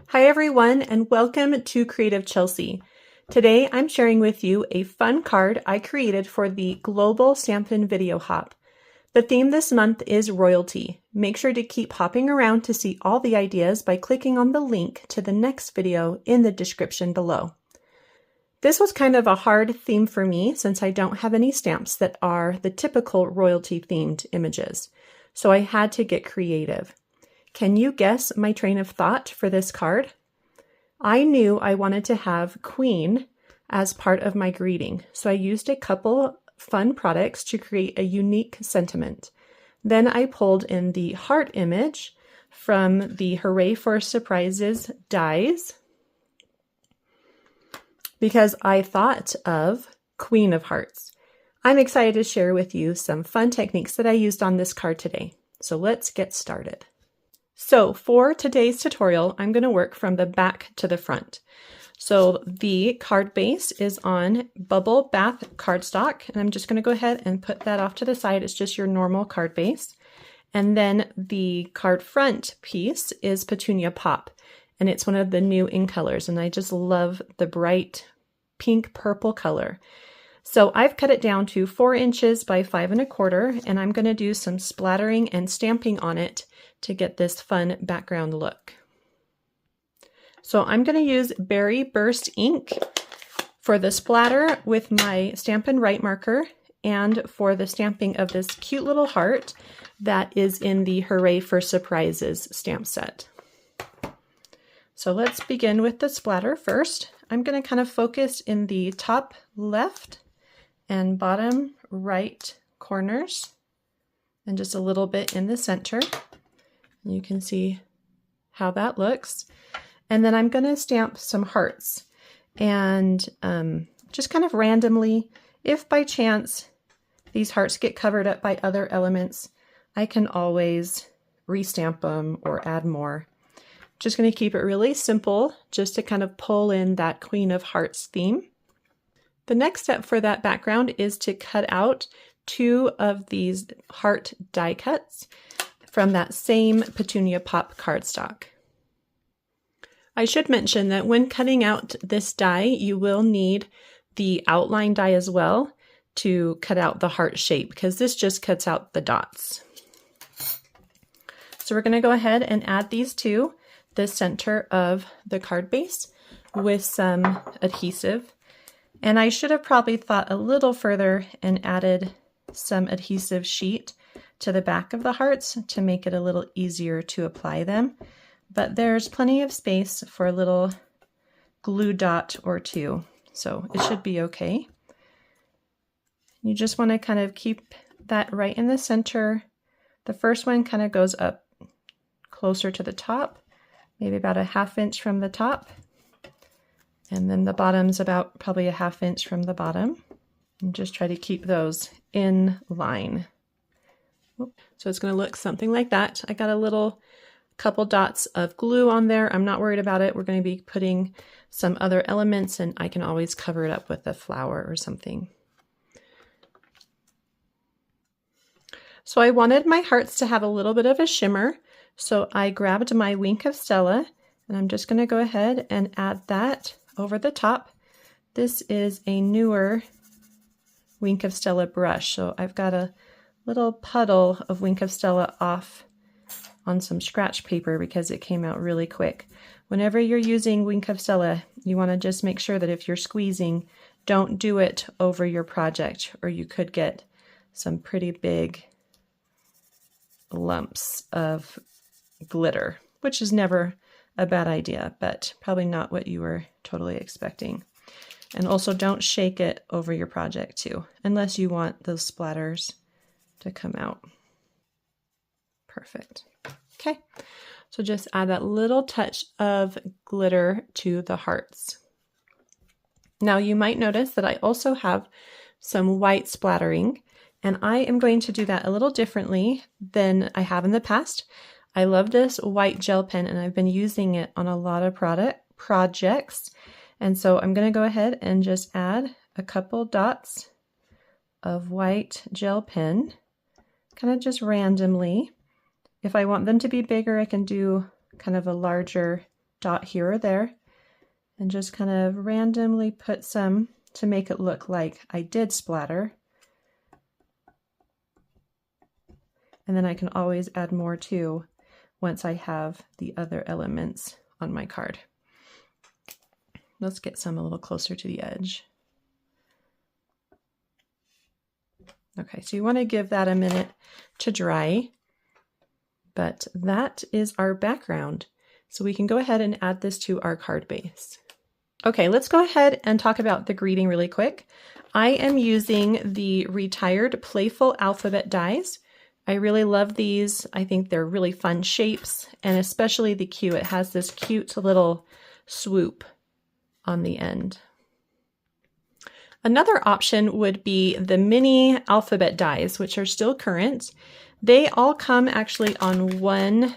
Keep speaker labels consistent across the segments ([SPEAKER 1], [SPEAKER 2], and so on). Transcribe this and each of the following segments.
[SPEAKER 1] Hi everyone, and welcome to Creative Chelsey. Today I'm sharing with you a fun card I created for the global Stampin Video Hop. The theme this month is royalty. Make sure to keep hopping around to see all the ideas by clicking on the link to the next video in the description below. This was kind of a hard theme for me since I don't have any stamps that are the typical royalty themed images, so I had to get creative. Can you guess my train of thought for this card? I knew I wanted to have Queen as part of my greeting, so I used a couple fun products to create a unique sentiment. Then I pulled in the heart image from the Hooray for Surprises dies because I thought of Queen of Hearts. I'm excited to share with you some fun techniques that I used on this card today. So let's get started. So for today's tutorial, I'm going to work from the back to the front. So the card base is on Bubble Bath cardstock, and I'm just going to go ahead and put that off to the side. It's just your normal card base. And then the card front piece is Petunia Pop, and it's one of the new in colors, and I just love the bright pink purple color. So I've cut it down to 4 inches by 5 1/4, and I'm going to do some splattering and stamping on it to get this fun background look. So I'm going to use Berry Burst ink for the splatter with my Stampin' Write marker and for the stamping of this cute little heart that is in the Hooray for Surprises stamp set. So let's begin with the splatter first. I'm going to kind of focus in the top left and bottom right corners and just a little bit in the center. You can see how that looks. And then I'm going to stamp some hearts and just kind of randomly, if by chance these hearts get covered up by other elements, I can always restamp them or add more. Just going to keep it really simple just to kind of pull in that Queen of Hearts theme. The next step for that background is to cut out 2 of these heart die cuts from that same Petunia Pop cardstock. I should mention that when cutting out this die, you will need the outline die as well to cut out the heart shape, because this just cuts out the dots. So we're going to go ahead and add these to the center of the card base with some adhesive. And I should have probably thought a little further and added some adhesive sheet to the back of the hearts to make it a little easier to apply them. But there's plenty of space for a little glue dot or 2, so it should be okay. You just want to kind of keep that right in the center. The first one kind of goes up closer to the top, maybe about a 1/2 inch from the top. And then the bottom's about probably a 1/2 inch from the bottom. And just try to keep those in line. So it's going to look something like that. I got a little couple dots of glue on there. I'm not worried about it. We're going to be putting some other elements, and I can always cover it up with a flower or something. So I wanted my hearts to have a little bit of a shimmer. So I grabbed my Wink of Stella, and I'm just going to go ahead and add that over the top. This is a newer Wink of Stella brush. So I've got a little puddle of Wink of Stella off on some scratch paper because it came out really quick. Whenever you're using Wink of Stella, you want to just make sure that if you're squeezing, don't do it over your project, or you could get some pretty big lumps of glitter, which is never a bad idea, but probably not what you were totally expecting. And also don't shake it over your project too, unless you want those splatters to come out. Perfect. Okay, so just add that little touch of glitter to the hearts. Now you might notice that I also have some white splattering, and I am going to do that a little differently than I have in the past. I love this white gel pen, and I've been using it on a lot of projects. And so I'm going to go ahead and just add a couple dots of white gel pen, kind of just randomly. If I want them to be bigger, I can do kind of a larger dot here or there, and just kind of randomly put some to make it look like I did splatter. And then I can always add more too once I have the other elements on my card. Let's get some a little closer to the edge. Okay, so you want to give that a minute to dry, but that is our background. So we can go ahead and add this to our card base. Okay, let's go ahead and talk about the greeting really quick. I am using the Retired Playful Alphabet dies. I really love these. I think they're really fun shapes, and especially the Q. It has this cute little swoop on the end. Another option would be the mini alphabet dies, which are still current. They all come actually on one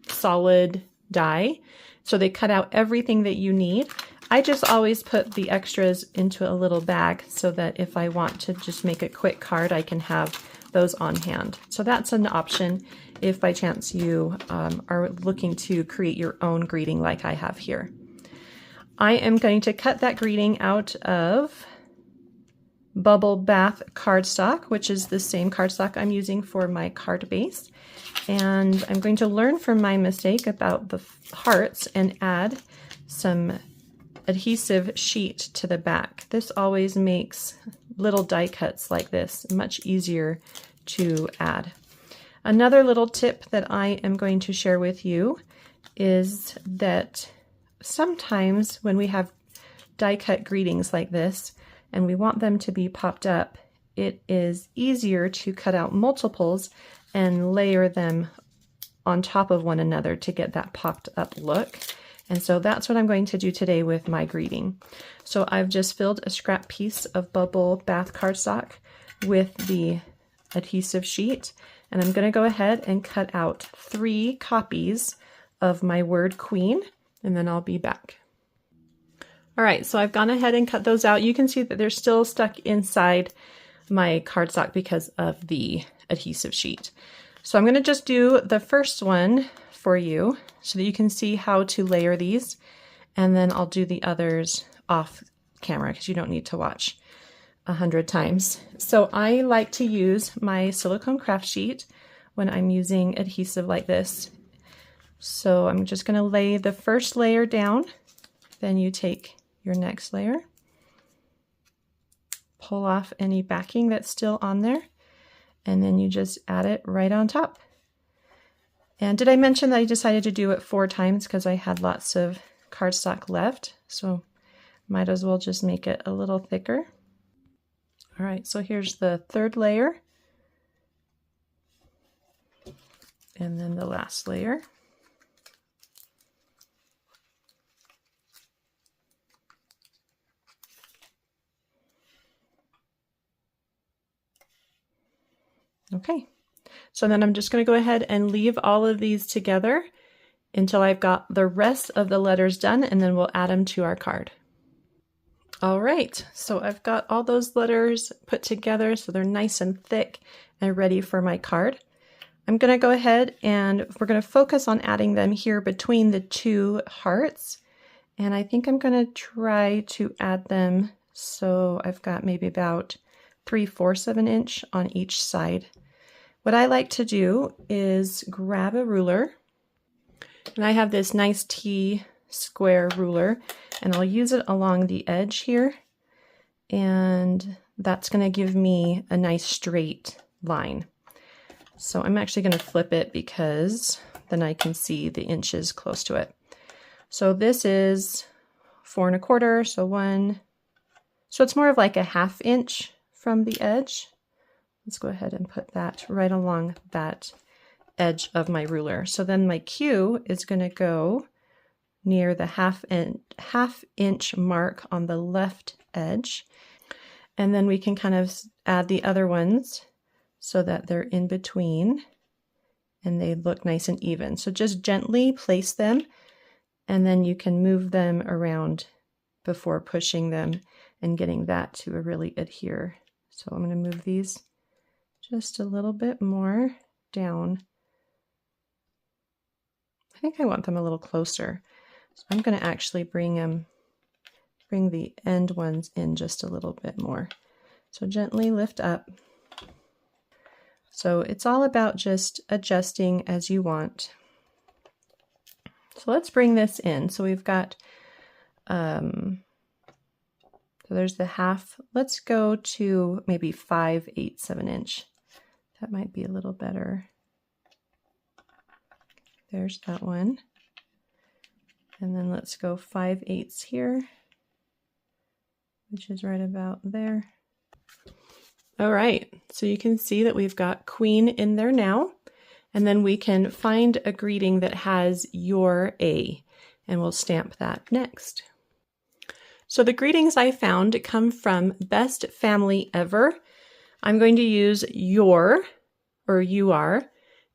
[SPEAKER 1] solid die. So they cut out everything that you need. I just always put the extras into a little bag so that if I want to just make a quick card, I can have those on hand. So that's an option if by chance you are looking to create your own greeting like I have here. I am going to cut that greeting out of Bubble Bath cardstock, which is the same cardstock I'm using for my card base. And I'm going to learn from my mistake about the hearts and add some adhesive sheet to the back. This always makes little die cuts like this much easier to add. Another little tip that I am going to share with you is that sometimes when we have die cut greetings like this and we want them to be popped up, it is easier to cut out multiples and layer them on top of one another to get that popped up look. And so that's what I'm going to do today with my greeting. So I've just filled a scrap piece of Bubble Bath cardstock with the adhesive sheet, and I'm going to go ahead and cut out 3 copies of my word Queen, and then I'll be back. All right, so I've gone ahead and cut those out. You can see that they're still stuck inside my cardstock because of the adhesive sheet. So I'm going to just do the first one for you so that you can see how to layer these, and then I'll do the others off camera because you don't need to watch 100 times. So I like to use my silicone craft sheet when I'm using adhesive like this. So I'm just going to lay the first layer down, then you take your next layer, pull off any backing that's still on there, and then you just add it right on top. And did I mention that I decided to do it 4 times because I had lots of cardstock left, so might as well just make it a little thicker. All right, so here's the 3rd layer, and then the last layer. Okay, so then I'm just going to go ahead and leave all of these together until I've got the rest of the letters done, and then we'll add them to our card. All right, so I've got all those letters put together so they're nice and thick and ready for my card. I'm going to go ahead and we're going to focus on adding them here between the 2 hearts, and I think I'm going to try to add them so I've got maybe about 3/4 of an inch on each side. What I like to do is grab a ruler, and I have this nice T-square ruler, and I'll use it along the edge here, and that's going to give me a nice straight line. So I'm actually going to flip it because then I can see the inches close to it. So this is 4 1/4, so 1, so it's more of like a 1/2 inch from the edge. Let's go ahead and put that right along that edge of my ruler. So then my Q is going to go near the 1/2 inch mark on the left edge. And then we can kind of add the other ones so that they're in between and they look nice and even. So just gently place them, and then you can move them around before pushing them and getting that to really adhere. So I'm going to move these just a little bit more down think I want them a little closer. So I'm going to actually bring the end ones in just a little bit more. So gently lift up. So it's all about just adjusting as you want. So let's bring this in. So we've got, so there's the half. Let's go to maybe 5/8 of an inch. That might be a little better. There's that one. And then let's go 5/8 here, which is right about there. All right, so you can see that we've got Queen in there now, and then we can find a greeting that has your A, and we'll stamp that next. So the greetings I found come from Best Family Ever. I'm going to use your, or you are,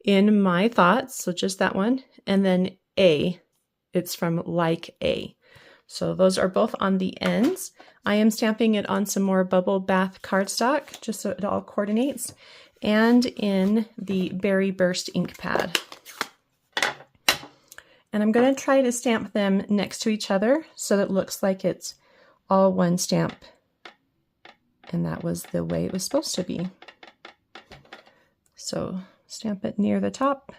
[SPEAKER 1] in my thoughts, so just that one, and then A, it's from Like A. So those are both on the ends. I am stamping it on some more bubble bath cardstock, just so it all coordinates, and in the Berry Burst ink pad. And I'm going to try to stamp them next to each other so that it looks like it's all one stamp. And that was the way it was supposed to be. So stamp it near the top.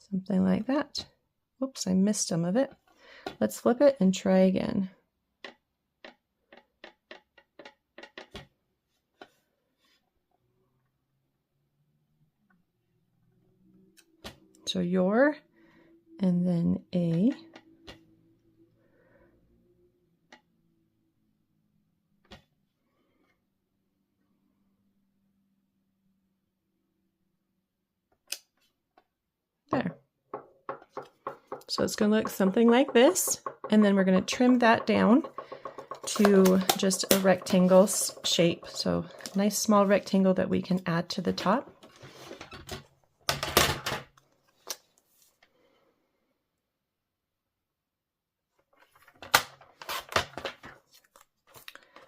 [SPEAKER 1] Something like that. Oops, I missed some of it. Let's flip it and try again. So your, and then A. There. So it's going to look something like this, and then we're going to trim that down to just a rectangle shape. So a nice small rectangle that we can add to the top.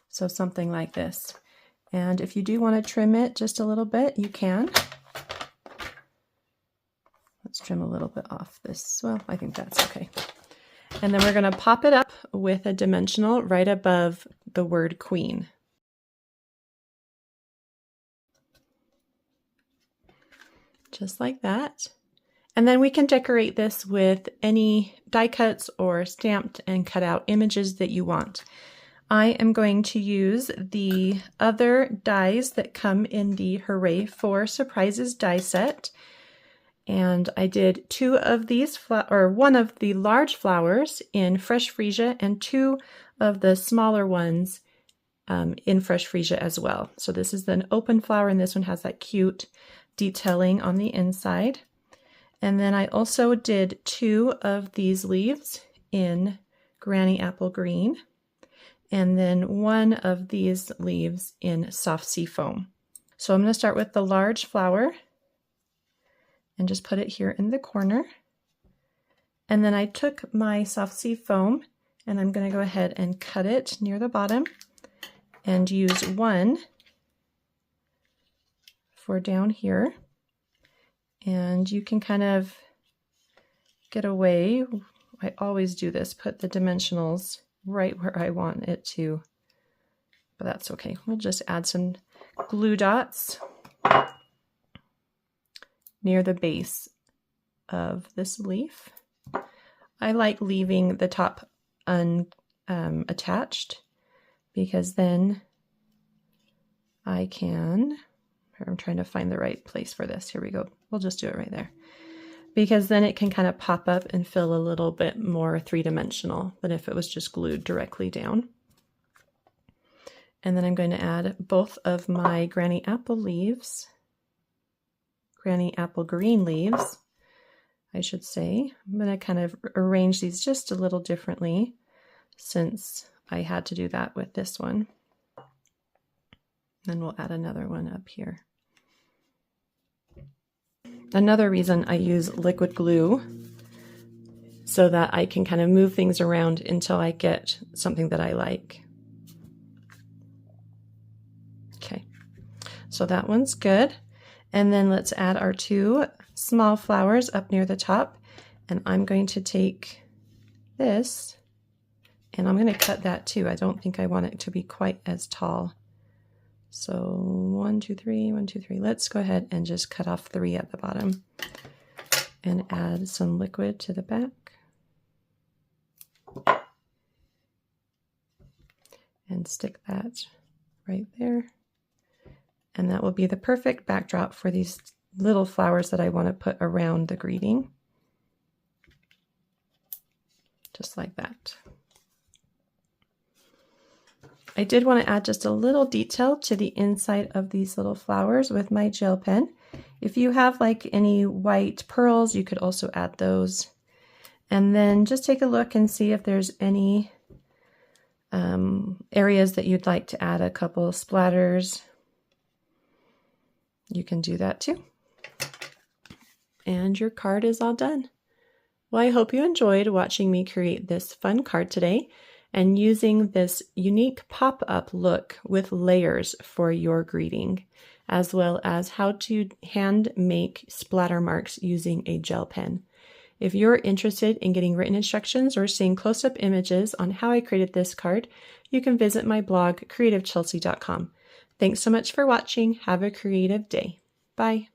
[SPEAKER 1] So something like this. And if you do want to trim it just a little bit, you can. Let's trim a little bit off this. Well, I think that's okay. And then we're going to pop it up with a dimensional right above the word Queen. Just like that. And then we can decorate this with any die cuts or stamped and cut out images that you want. I am going to use the other dies that come in the Hooray for Surprises die set. And I did two of these, one of the large flowers in Fresh Freesia and two of the smaller ones in Fresh Freesia as well. So this is an open flower, and this one has that cute detailing on the inside. And then I also did two of these leaves in Granny Apple Green, and then one of these leaves in Soft Sea Foam. So I'm going to start with the large flower and just put it here in the corner. And then I took my Soft Sea Foam, and I'm going to go ahead and cut it near the bottom and use one for down here. And you can kind of get away. I always do this, put the dimensionals right where I want it to, but that's okay. We'll just add some glue dots near the base of this leaf. I like leaving the top unattached because then I can, I'm trying to find the right place for this. Here we go. We'll just do it right there. Because then it can kind of pop up and feel a little bit more three-dimensional than if it was just glued directly down. And then I'm going to add both of my Granny Apple leaves, Granny Apple Green leaves, I should say. I'm going to kind of arrange these just a little differently since I had to do that with this one. Then we'll add another one up here. Another reason I use liquid glue so that I can kind of move things around until I get something that I like. Okay, so that one's good. And then let's add our 2 small flowers up near the top. And I'm going to take this and I'm going to cut that too. I don't think I want it to be quite as tall. So 1, 2, 3, 1, 2, 3. Let's go ahead and just cut off 3 at the bottom and add some liquid to the back. And stick that right there. And that will be the perfect backdrop for these little flowers that I want to put around the greeting. Just like that. I did want to add just a little detail to the inside of these little flowers with my gel pen. If you have like any white pearls, you could also add those. And then just take a look and see if there's any areas that you'd like to add a couple of splatters. You can do that too. And your card is all done. Well, I hope you enjoyed watching me create this fun card today and using this unique pop-up look with layers for your greeting, as well as how to hand make splatter marks using a gel pen. If you're interested in getting written instructions or seeing close-up images on how I created this card, you can visit my blog, creativechelsey.com. Thanks so much for watching. Have a creative day. Bye.